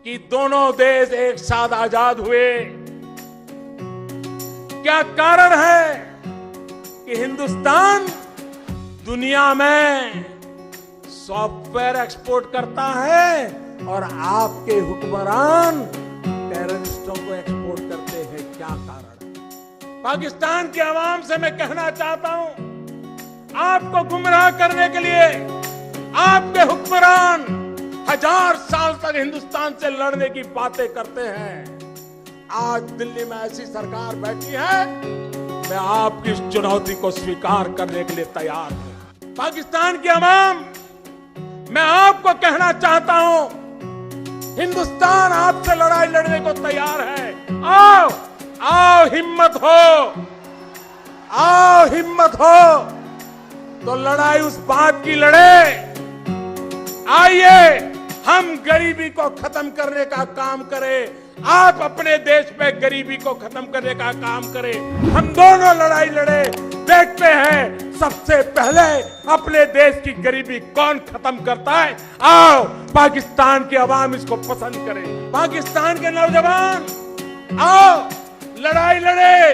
कि दोनों देश एक साथ आजाद हुए? क्या कारण है कि हिंदुस्तान दुनिया में सॉफ्टवेयर एक्सपोर्ट करता है और आपके हुक्मरान टेररिस्टों को एक्सपोर्ट करते हैं? क्या कारण है? पाकिस्तान की आवाम से मैं कहना चाहता हूं, आपको गुमराह करने के लिए आपके हुक्मरान 1000 साल तक हिंदुस्तान से लड़ने की बातें करते हैं। आज दिल्ली में ऐसी सरकार बैठी है, मैं आपकी इस चुनौती को स्वीकार करने के लिए तैयार हूं। पाकिस्तान की आवाम, मैं आपको कहना चाहता हूं, हिंदुस्तान आपसे लड़ाई लड़ने को तैयार है। आओ आओ, हिम्मत हो, आओ हिम्मत हो, तो लड़ाई उस बात की लड़े। आइए हम गरीबी को खत्म करने का काम करें, आप अपने देश में गरीबी को खत्म करने का काम करें, हम दोनों लड़ाई लड़े। देखते हैं सबसे पहले अपने देश की गरीबी कौन खत्म करता है। आओ, पाकिस्तान की आवाम इसको पसंद करे। पाकिस्तान के नौजवान, आओ लड़ाई लड़े।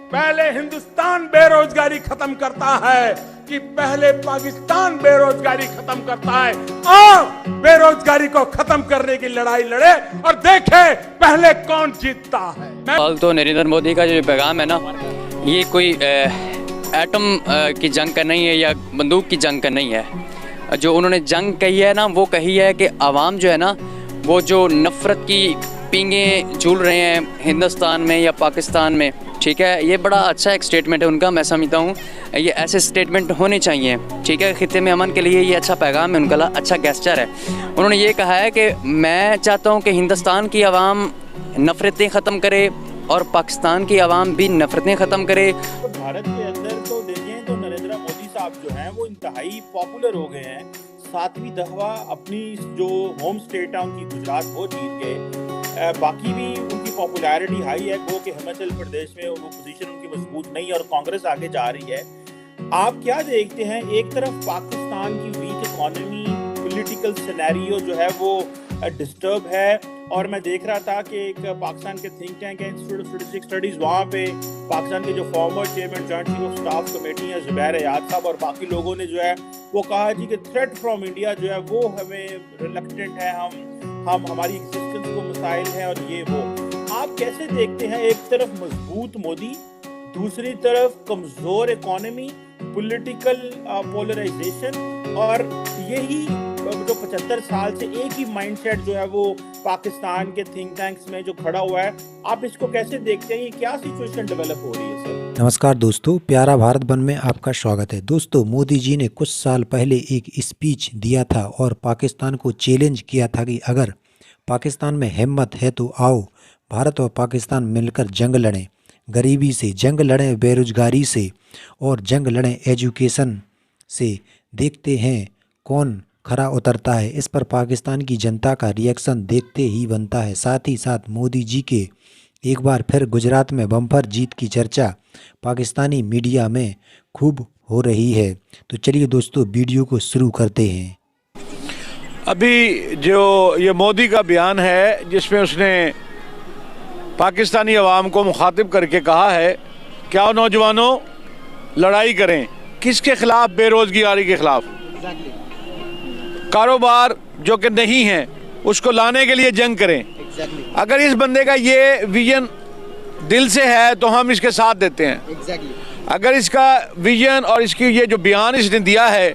पहले हिंदुस्तान बेरोजगारी खत्म करता है कि पहले पाकिस्तान बेरोजगारी खत्म करता है? आओ बेरोजगारी को खत्म करने की लड़ाई लड़े और देखें पहले कौन जीतता है। तो नरेंद्र मोदी का जो पैगाम है ना, ये कोई एटम की जंग का नहीं है या बंदूक की जंग का नहीं है। जो उन्होंने जंग कही है ना, वो कही है कि आवाम जो है ना, वो जो नफ़रत की पींगे झूल रहे हैं हिंदुस्तान में या पाकिस्तान में, ठीक है, ये बड़ा अच्छा एक स्टेटमेंट है उनका। मैं समझता हूँ ये ऐसे स्टेटमेंट होने चाहिए, ठीक है। खित्ते में अमन के लिए ये अच्छा पैगाम है उनका, अच्छा गेस्चर है। उन्होंने ये कहा है कि मैं चाहता हूँ कि हिंदुस्तान की आवाम नफ़रतें ख़त्म करे और पाकिस्तान की आवाम भी नफ़रतें ख़त्म करे। तो भारत के अंदर तो देखें तो नरेंद्र मोदी साहब जो हैं वो इंतहाई पॉपुलर हो गए हैं। 7वीं दफा अपनी जो होम स्टेट है उनकी गुजरात वो जीत गए। बाकी भी उनकी पॉपुलैरिटी हाई है, वो कि हिमाचल प्रदेश में वो पोजीशन उनकी मजबूत नहीं है और कांग्रेस आगे जा रही है। आप क्या देखते हैं, एक तरफ पाकिस्तान की वीक इकोनॉमी, पॉलिटिकल सिनेरियो जो है वो डिस्टर्ब है, और मैं देख रहा था कि एक पाकिस्तान के थिंक टैंक है इंस्टीट्यूट ऑफ स्ट्रेटेजिक स्टडीज, वहाँ पे पाकिस्तान के जो former chairman joint chief of staff committee है जुबैर अयाद साहब और बाकी लोगों ने जो है वो कहा जी कि थ्रेट फ्रॉम इंडिया जो है वो हमें रिलक्टेंट है, हम हमारी एग्जिस्टेंस को मसाइल है और ये वो। आप कैसे देखते हैं, एक तरफ मजबूत मोदी, दूसरी तरफ कमजोर इकोनॉमी, पॉलिटिकल पोलराइजेशन, और यही जो 75 साल से एक ही माइंडसेट जो है वो पाकिस्तान के थिंक टैंक्स में जो खड़ा हुआ है, आप इसको कैसे देखते हैं? ये क्या सिचुएशन डेवलप हो रही है सर? नमस्कार दोस्तों, प्यारा भारत वन में आपका स्वागत है। दोस्तों, मोदी जी ने कुछ साल पहले एक स्पीच दिया था और पाकिस्तान को चैलेंज किया था कि अगर पाकिस्तान में हिम्मत है तो आओ भारत और पाकिस्तान मिलकर जंग लड़ें, गरीबी से जंग लड़ें, बेरोजगारी से, और जंग लड़ें एजुकेशन से। देखते हैं कौन खरा उतरता है। इस पर पाकिस्तान की जनता का रिएक्शन देखते ही बनता है। साथ ही साथ मोदी जी के एक बार फिर गुजरात में बम्पर जीत की चर्चा पाकिस्तानी मीडिया में खूब हो रही है। तो चलिए दोस्तों, वीडियो को शुरू करते हैं। अभी जो ये मोदी का बयान है जिसमें उसने पाकिस्तानी अवाम को मुखातिब करके कहा है, क्या नौजवानों लड़ाई करें, किसके खिलाफ? बेरोजगारी के खिलाफ। कारोबार जो कि नहीं है उसको लाने के लिए जंग करें। अगर इस बंदे का ये विजन दिल से है तो हम इसके साथ देते हैं। अगर इसका विजन और इसकी ये जो बयान इसने दिया है,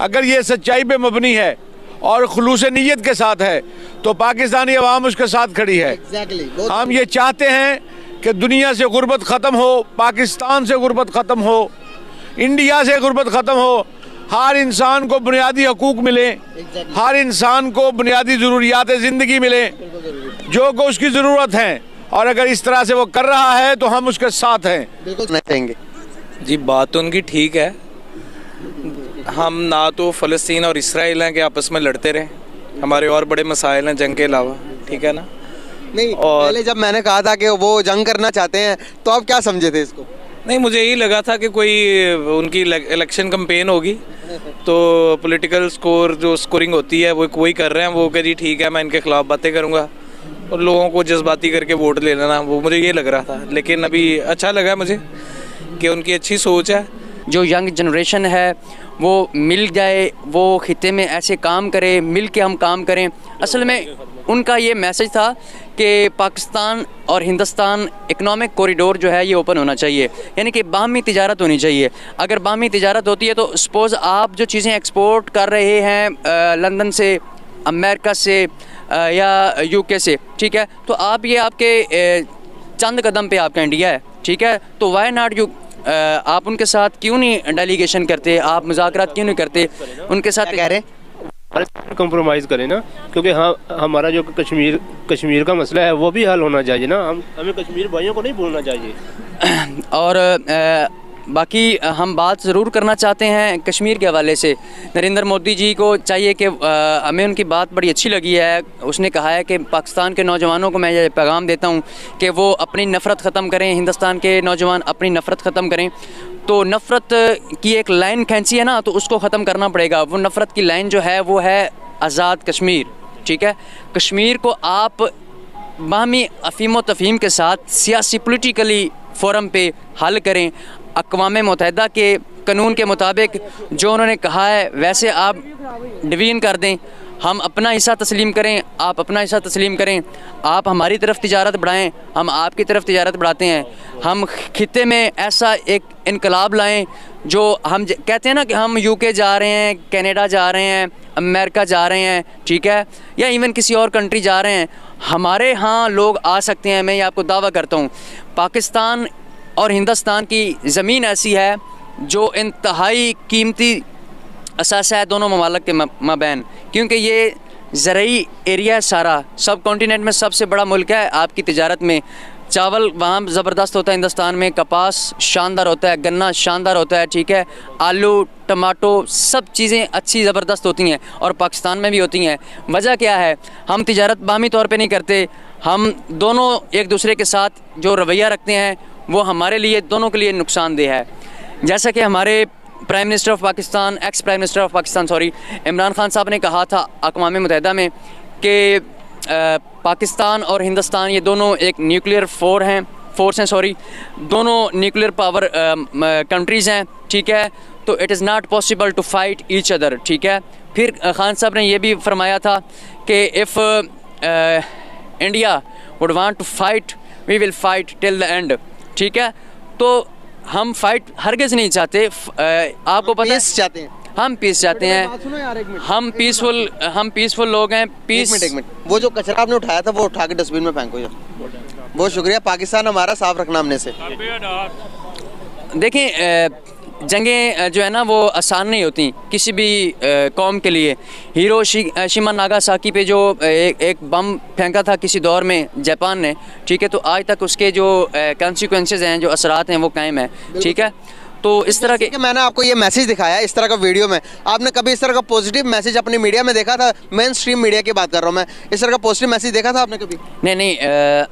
अगर ये सच्चाई पे मबनी है और खुलूस नीयत के साथ है तो पाकिस्तानी अवाम उसके साथ खड़ी है। हम ये चाहते हैं कि दुनिया से गुर्बत ख़त्म हो, पाकिस्तान से गुर्बत ख़त्म हो, इंडिया से गुर्बत ख़त्म हो, हर इंसान को बुनियादी हकूक़ मिले, हर इंसान को बुनियादी ज़रूरियात ज़िंदगी मिले जो को उसकी ज़रूरत है। और अगर इस तरह से वो कर रहा है तो हम उसके साथ हैं। बिल्कुल चाहेंगे जी, बात तो उनकी ठीक है। हम ना तो फ़लस्तीन और इसराइल हैं कि आपस में लड़ते रहें, हमारे और बड़े मसाइल हैं जंग के अलावा, ठीक है ना? नहीं, और पहले जब मैंने कहा था कि वो जंग करना चाहते हैं तो आप क्या समझे थे इसको? नहीं, मुझे यही लगा था कि कोई उनकी इलेक्शन कैंपेन होगी तो पॉलिटिकल स्कोरिंग होती है वो वही कर रहे हैं वो कि जी ठीक है मैं इनके खिलाफ बातें करूंगा, और लोगों को जज्बाती करके वोट ले लेना, वो मुझे ये लग रहा था। लेकिन अभी अच्छा लगा मुझे कि उनकी अच्छी सोच है। जो यंग जनरेशन है वो मिल जाए, वो खिते में ऐसे काम करे, मिल के हम काम करें। असल में उनका ये मैसेज था कि पाकिस्तान और हिंदुस्तान इकनॉमिक कॉरिडोर जो है ये ओपन होना चाहिए, यानी कि बाहमी तिजारत होनी चाहिए। अगर बाहमी तिजारत होती है तो सपोज़ आप जो चीज़ें एक्सपोर्ट कर रहे हैं लंदन से, अमेरिका से या यूके से, ठीक है, तो आप ये आपके चंद कदम पे आपका इंडिया है, ठीक है, तो वाई नॉट यू आप उनके साथ क्यों नहीं डेलीगेशन करते, आप मुज़ाकरात क्यों नहीं करते उनके साथ? क्या कह रहे हैं? कंप्रोमाइज़ करें ना, क्योंकि हाँ हमारा जो कश्मीर का मसला है वो भी हल होना चाहिए ना। हमें कश्मीर भाइयों को नहीं भूलना चाहिए। और बाकी हम बात ज़रूर करना चाहते हैं कश्मीर के हवाले से। नरेंद्र मोदी जी को चाहिए कि हमें उनकी बात बड़ी अच्छी लगी है। उसने कहा है कि पाकिस्तान के नौजवानों को मैं ये पैगाम देता हूँ कि वो अपनी नफ़रत ख़त्म करें, हिंदुस्तान के नौजवान अपनी नफ़रत ख़त्म करें। तो नफ़रत की एक लाइन खींची है ना, तो उसको ख़त्म करना पड़ेगा। वो नफ़रत की लाइन जो है वो है आज़ाद कश्मीर, ठीक है। कश्मीर को आप बाहमी अफ़ीम व तफ़हीम के साथ सियासी पोलिटिकली फ़ोरम पे हल करें। अक़वाम मुत्तहिदा के कानून के मुताबिक जो उन्होंने कहा है वैसे आप डिवीज़न कर दें। हम अपना हिस्सा तस्लीम करें, आप अपना हिस्सा तस्लीम करें। आप हमारी तरफ तिजारत बढ़ाएं, हम आपकी तरफ तिजारत बढ़ाते हैं। हम खिते में ऐसा एक इनकलाब लाएं जो हम कहते हैं ना कि हम यूके जा रहे हैं, कनाडा जा रहे हैं, अमेरिका जा रहे हैं, ठीक है, या इवन किसी और कंट्री जा रहे हैं, हमारे यहाँ लोग आ सकते हैं। मैं ये आपको दावा करता हूँ पाकिस्तान और हिंदुस्तान की ज़मीन ऐसी है जो इंतहाई कीमती असासा है दोनों ममालिक के माबैन, क्योंकि ये ज़रई एरिया है सारा, सब कॉन्टिनेंट में सबसे बड़ा मुल्क है आपकी तिजारत में। चावल वहाँ ज़बरदस्त होता है हिंदुस्तान में, कपास शानदार होता है, गन्ना शानदार होता है, ठीक है, आलू टमाटो सब चीज़ें अच्छी ज़बरदस्त होती हैं और पाकिस्तान में भी होती हैं। वजह क्या है? हम तिजारत बाहमी तौर पे नहीं करते। हम दोनों एक दूसरे के साथ जो रवैया रखते हैं वो हमारे लिए दोनों के लिए नुकसानदेह है। जैसा कि हमारे prime minister of Pakistan, ex prime minister of Pakistan Imran Khan साहब ने कहा था अक़वाम मुत्तहिदा में कि पाकिस्तान और हिंदुस्तान ये दोनों एक न्यूक्लियर फोर्स हैं, दोनों न्यूक्लियर पावर कंट्रीज़ हैं, ठीक है, तो it is not possible to fight each other, ठीक है। फिर खान साहब ने ये भी फरमाया था कि if India would want to fight we will fight till the end, ठीक है। तो हम फाइट हरगिज़ नहीं चाहते। आपको पता है चाहते हैं, हम पीस चाहते हैं, हम पीसफुल लोग हैं। एक मिनट, वो जो कचरा आपने उठाया था वो उठा के डस्टबिन में फेंको। बहुत शुक्रिया, पाकिस्तान हमारा साफ रखना हमने से। देखें जंगें जो है ना वो आसान नहीं होती किसी भी कौम के लिए। हिरोशिमा नागासाकी पे जो एक बम फेंका था किसी दौर में जापान ने, ठीक है, तो आज तक उसके जो कॉन्सिक्वेंसेस हैं, जो असरात हैं, वो कायम है, ठीक है। तो इस तरह के मैंने आपको ये मैसेज दिखाया इस तरह का वीडियो में, आपने कभी इस तरह का पॉजिटिव मैसेज अपनी मीडिया में देखा था? मेन स्ट्रीम मीडिया की बात कर रहा हूँ मैं, इस तरह का पॉजिटिव मैसेज देखा था आपने कभी? नहीं,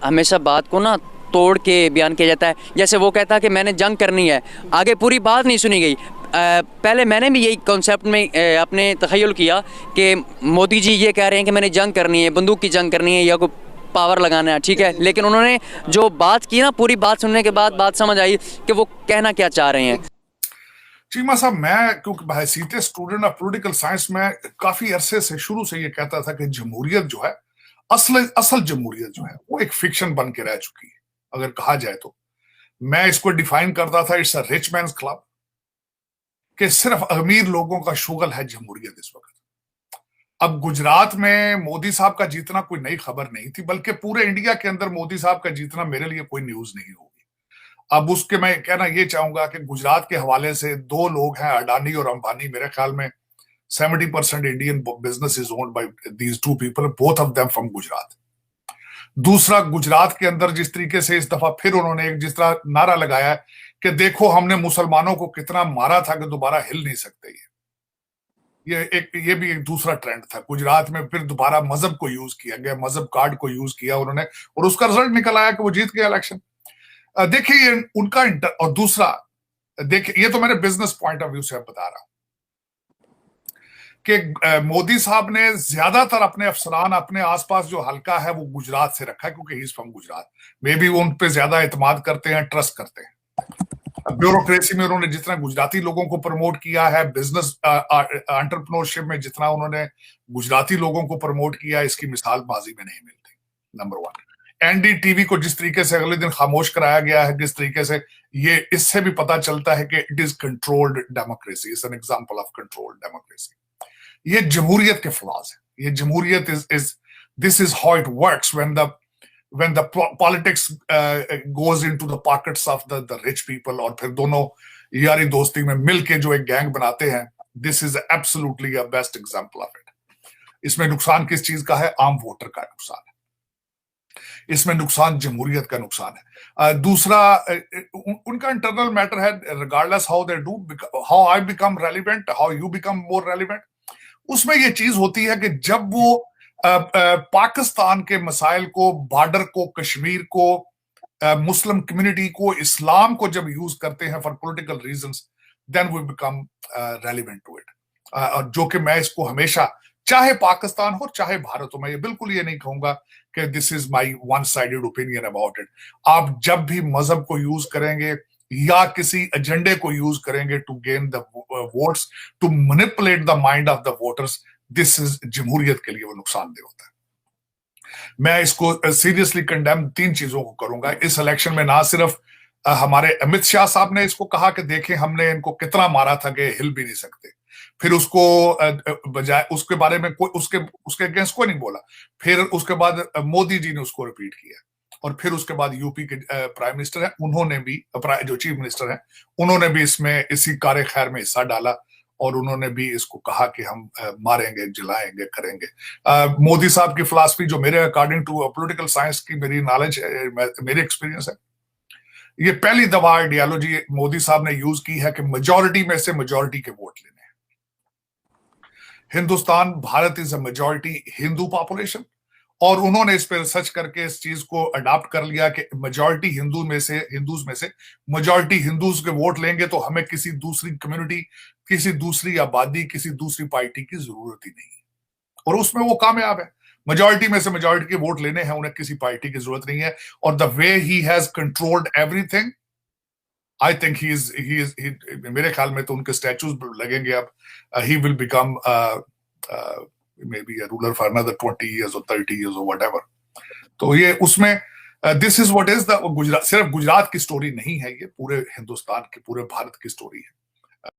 हमेशा बात को ना तोड़ के बयान किया जाता है। जैसे वो कहता है कि मैंने जंग करनी है, आगे पूरी बात नहीं सुनी गई। पहले मैंने भी यही कॉन्सेप्ट में अपने तखय्युल किया कि मोदी जी ये कह रहे हैं कि मैंने जंग करनी है, बंदूक की जंग करनी है या कोई पावर लगाना है, ठीक है, लेकिन उन्होंने जो बात की ना, पूरी बात सुनने के बाद बात समझ आई कि वो कहना क्या चाह रहे हैं। चीमा साहब, मैं क्योंकि बहसीत स्टूडेंट ऑफ पॉलिटिकल साइंस में काफी अरसे से शुरू से ये कहता था कि जमहूरियत जो है, असल जमहूरियत जो है वो एक फिक्शन बन के रह चुकी है। अगर कहा जाए तो मैं इसको डिफाइन करता था, it's a rich mains club, कि सिर्फ अमीर लोगों का शुगल है जमहूरियत इस वक्त। अब गुजरात में मोदी साहब का जीतना कोई नई खबर नहीं थी, बल्कि पूरे इंडिया के अंदर मोदी साहब का जीतना मेरे लिए कोई न्यूज नहीं होगी। अब उसके मैं कहना ये चाहूंगा कि गुजरात के हवाले से दो लोग हैं, अडानी और अंबानी। मेरे ख्याल में 70% Indian business is owned by these two people, both of them from Gujarat. दूसरा, गुजरात के अंदर जिस तरीके से इस दफा फिर उन्होंने एक जिस तरह नारा लगाया है कि देखो हमने मुसलमानों को कितना मारा था कि दोबारा हिल नहीं सकते। ये भी एक दूसरा ट्रेंड था गुजरात में। फिर दोबारा मजहब को यूज किया गया, मजहब कार्ड को यूज किया उन्होंने, और उसका रिजल्ट निकल आया कि वो जीत गया इलेक्शन। देखिए ये उनका और दूसरा देखिए, ये तो मैंने बिजनेस पॉइंट ऑफ व्यू से बता रहा हूं कि मोदी साहब ने ज्यादातर अपने अफसरान अपने आसपास जो हल्का है वो गुजरात से रखा है, क्योंकि he is from Gujarat. May be वो उन पे ज्यादा एतमाद करते हैं, ट्रस्ट करते हैं। ब्यूरोक्रेसी में उन्होंने जितना गुजराती लोगों को प्रमोट किया है, बिजनेस एंटरप्रेन्योरशिप में जितना उन्होंने गुजराती लोगों को प्रमोट किया, इसकी मिसाल माजी में नहीं मिलती। Number one. एनडीटीवी को जिस तरीके से अगले दिन खामोश कराया गया है, जिस तरीके से, ये इससे भी पता चलता है कि it is controlled democracy, is an example of controlled democracy. ये जमहूरियत के फ्लॉज है। ये जमहूरियत is this is how it works when the politics goes into the pockets of the rich people, और फिर दोनों यारी दोस्ती में मिलके जो एक गैंग बनाते हैं, this is absolutely a best example of it। इसमें नुकसान किस चीज का है? आम वोटर का नुकसान है, इसमें नुकसान जमहूरियत का नुकसान है। दूसरा, उनका इंटरनल मैटर है, regardless how they do, how I become relevant, how you become more relevant. उसमें ये चीज होती है कि जब वो पाकिस्तान के मसाइल को, बॉर्डर को, कश्मीर को, मुस्लिम कम्युनिटी को, इस्लाम को जब यूज करते हैं for political reasons, then we become relevant to it. जो कि मैं इसको हमेशा, चाहे पाकिस्तान हो चाहे भारत हो, मैं ये बिल्कुल ये नहीं कहूंगा कि this is my one sided opinion about it. आप जब भी मजहब को यूज करेंगे या किसी एजेंडे को यूज करेंगे to gain the votes, to manipulate the mind of the voters, this is जमहूरियत के लिए वो नुकसानदेह होता है। मैं इसको सीरियसली कंडेम 3 चीजों को करूंगा इस इलेक्शन में। ना सिर्फ हमारे अमित शाह साहब ने इसको कहा कि देखें हमने इनको कितना मारा था कि हिल भी नहीं सकते, फिर उसको बजाय उसके बारे में कोई उसके अगेंस्ट कोई नहीं बोला। फिर उसके बाद मोदी जी ने उसको रिपीट किया, और फिर उसके बाद यूपी के प्राइम मिनिस्टर हैं, उन्होंने भी, जो चीफ मिनिस्टर हैं, उन्होंने भी इसमें इसी कार्य खैर में हिस्सा डाला, और उन्होंने भी इसको कहा कि हम मारेंगे, जलाएंगे, करेंगे। मोदी साहब की फिलॉसफी, जो मेरे अकॉर्डिंग टू पॉलिटिकल साइंस की मेरी नॉलेज है, मेरी एक्सपीरियंस है, ये पहली दफा आइडियोलॉजी मोदी साहब ने यूज की है कि मेजॉरिटी में से मेजॉरिटी के वोट लेने हैं। Hindustan, Bharat is a majority Hindu population, और उन्होंने इस पर रिसर्च करके इस चीज को अडॉप्ट कर लिया कि मेजॉरिटी हिंदूज में से मेजॉरिटी हिंदूज के वोट लेंगे तो हमें किसी दूसरी कम्युनिटी, किसी दूसरी आबादी, किसी दूसरी पार्टी की जरूरत ही नहीं। और उसमें वो कामयाब है। मेजॉरिटी में से मेजॉरिटी के वोट लेने हैं, उन्हें किसी पार्टी की जरूरत नहीं है। और the way he has controlled everything, I think he is मेरे ख्याल में तो उनके स्टैचूज लगेंगे अब। He will become maybe a ruler for another 20 years or 30 years or whatever। तो ये उसमें this is what is the Gujarat, सिर्फ गुजरात की स्टोरी नहीं है, ये पूरे हिंदुस्तान की, पूरे भारत की स्टोरी है।